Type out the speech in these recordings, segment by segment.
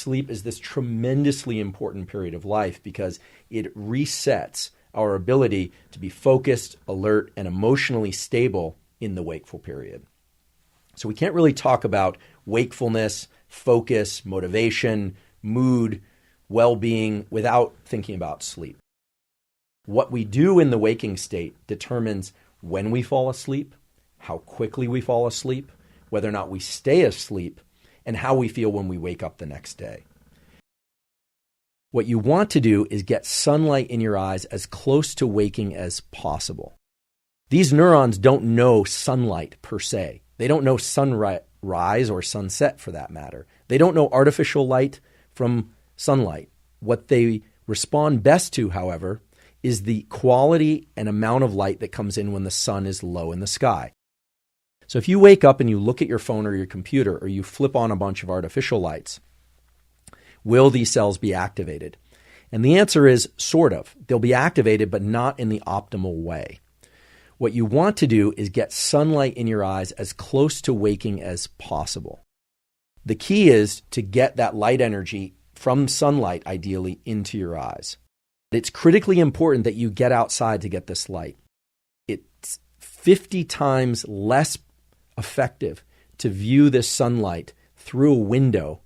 sleep is this tremendously important period of life because it resets our ability to be focused, alert, and emotionally stable in the wakeful period. So we can't really talk about wakefulness, focus, motivation, mood, well-being without thinking about sleep. What we do in the waking state determines when we fall asleep, how quickly we fall asleep, whether or not we stay asleep, and how we feel when we wake up the next day. What you want to do is get sunlight in your eyes as close to waking as possible. These neurons don't know sunlight per se. They don't know sunrise or sunset for that matter. They don't know artificial light from sunlight. What they respond best to, however, is the quality and amount of light that comes in when the sun is low in the sky. So if you wake up and you look at your phone or your computer or you flip on a bunch of artificial lights, will these cells be activated? And the answer is sort of. They'll be activated, but not in the optimal way. What you want to do is get sunlight in your eyes as close to waking as possible. The key is to get that light energy from sunlight, ideally, into your eyes. It's critically important that you get outside to get this light. It's 50 times less effective to view this sunlight through a window,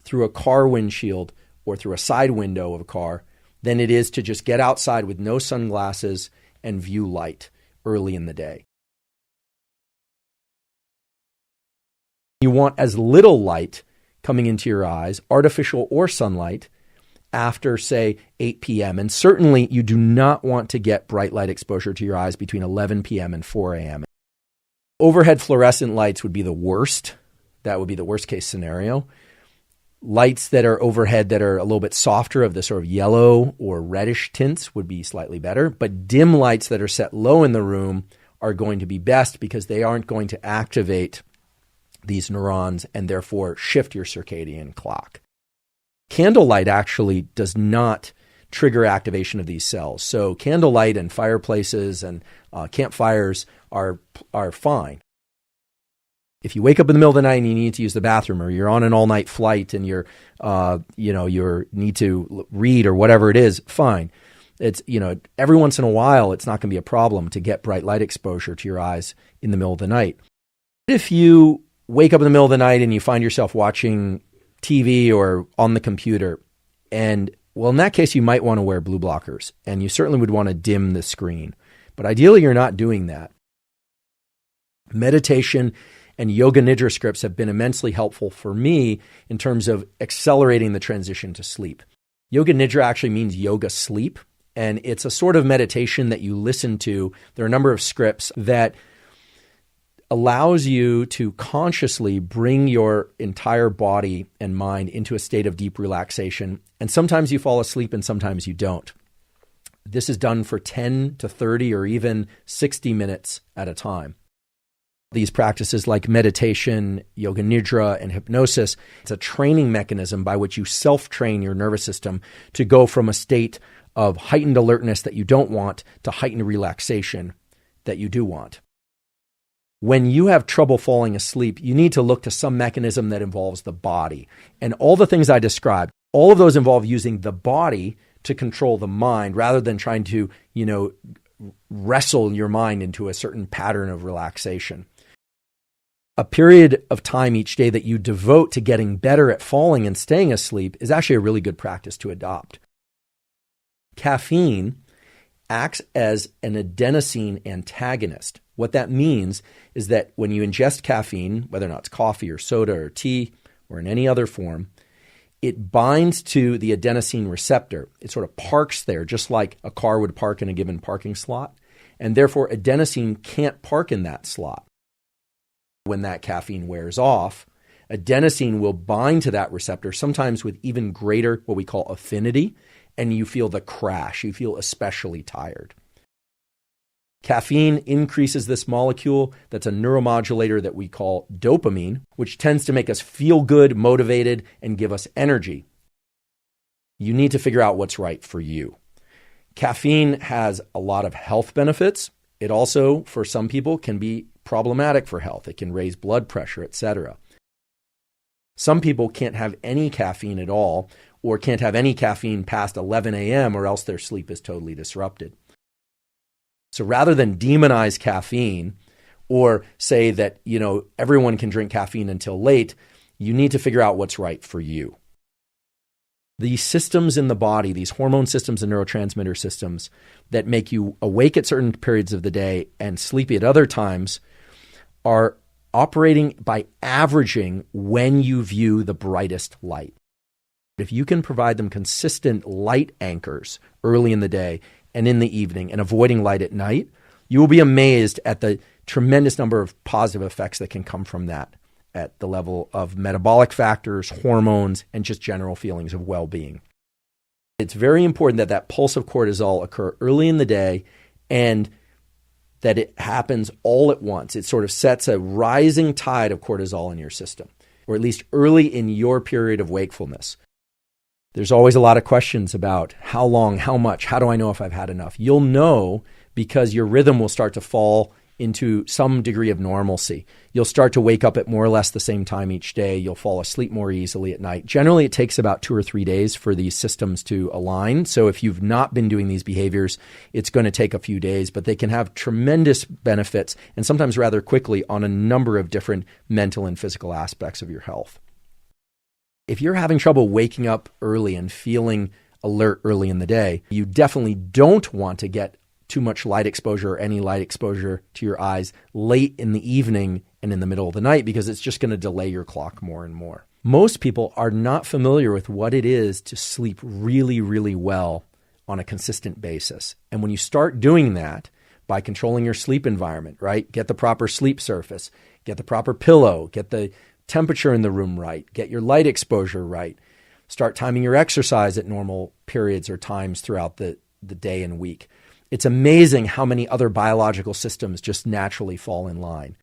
through a car windshield, or through a side window of a car than it is to just get outside with no sunglasses and view light early in the day. You want as little light coming into your eyes, artificial or sunlight, after, say, 8 p.m. And certainly you do not want to get bright light exposure to your eyes between 11 p.m. and 4 a.m. Overhead fluorescent lights would be the worst. That would be the worst case scenario. Lights that are overhead that are a little bit softer of the sort of yellow or reddish tints would be slightly better. But dim lights that are set low in the room are going to be best because they aren't going to activate these neurons and therefore shift your circadian clock. Candlelight actually does not trigger activation of these cells. So candlelight and fireplaces and campfires are fine. If you wake up in the middle of the night and you need to use the bathroom, or you're on an all-night flight and you need to read or whatever it is, fine. It's, every once in a while, it's not going to be a problem to get bright light exposure to your eyes in the middle of the night. If you wake up in the middle of the night and you find yourself watching TV or on the computer, and in that case, you might want to wear blue blockers, and you certainly would want to dim the screen. But ideally, you're not doing that. Meditation and yoga nidra scripts have been immensely helpful for me in terms of accelerating the transition to sleep. Yoga nidra actually means yoga sleep, and it's a sort of meditation that you listen to. There are a number of scripts that allows you to consciously bring your entire body and mind into a state of deep relaxation. And sometimes you fall asleep and sometimes you don't. This is done for 10 to 30 or even 60 minutes at a time. These practices like meditation, yoga nidra, and hypnosis, it's a training mechanism by which you self-train your nervous system to go from a state of heightened alertness that you don't want to heightened relaxation that you do want. When you have trouble falling asleep, you need to look to some mechanism that involves the body. And all the things I described, all of those involve using the body to control the mind rather than trying to, wrestle your mind into a certain pattern of relaxation. A period of time each day that you devote to getting better at falling and staying asleep is actually a really good practice to adopt. Caffeine acts as an adenosine antagonist. What that means is that when you ingest caffeine, whether or not it's coffee or soda or tea or in any other form, it binds to the adenosine receptor. It sort of parks there, just like a car would park in a given parking slot. And therefore, adenosine can't park in that slot. When that caffeine wears off, adenosine will bind to that receptor, sometimes with even greater, what we call affinity, and you feel the crash. You feel especially tired. Caffeine increases this molecule that's a neuromodulator that we call dopamine, which tends to make us feel good, motivated, and give us energy. You need to figure out what's right for you. Caffeine has a lot of health benefits. It also, for some people, can be problematic for health. It can raise blood pressure, etc. Some people can't have any caffeine at all, or can't have any caffeine past 11 a.m. or else their sleep is totally disrupted. So rather than demonize caffeine or say that, everyone can drink caffeine until late, you need to figure out what's right for you. These systems in the body, these hormone systems and neurotransmitter systems that make you awake at certain periods of the day and sleepy at other times, are operating by averaging when you view the brightest light. If you can provide them consistent light anchors early in the day and in the evening and avoiding light at night, you will be amazed at the tremendous number of positive effects that can come from that at the level of metabolic factors, hormones, and just general feelings of well-being. It's very important that that pulse of cortisol occur early in the day and that it happens all at once. It sort of sets a rising tide of cortisol in your system, or at least early in your period of wakefulness. There's always a lot of questions about how long, how much, how do I know if I've had enough? You'll know because your rhythm will start to fall into some degree of normalcy. You'll start to wake up at more or less the same time each day. You'll fall asleep more easily at night. Generally, it takes about 2 or 3 days for these systems to align. So if you've not been doing these behaviors, it's going to take a few days, but they can have tremendous benefits and sometimes rather quickly on a number of different mental and physical aspects of your health. If you're having trouble waking up early and feeling alert early in the day, you definitely don't want to get too much light exposure or any light exposure to your eyes late in the evening and in the middle of the night, because it's just going to delay your clock more and more. Most people are not familiar with what it is to sleep really, really well on a consistent basis. And when you start doing that by controlling your sleep environment, right? Get the proper sleep surface, get the proper pillow, get the temperature in the room right, get your light exposure right, start timing your exercise at normal periods or times throughout the day and week. It's amazing how many other biological systems just naturally fall in line.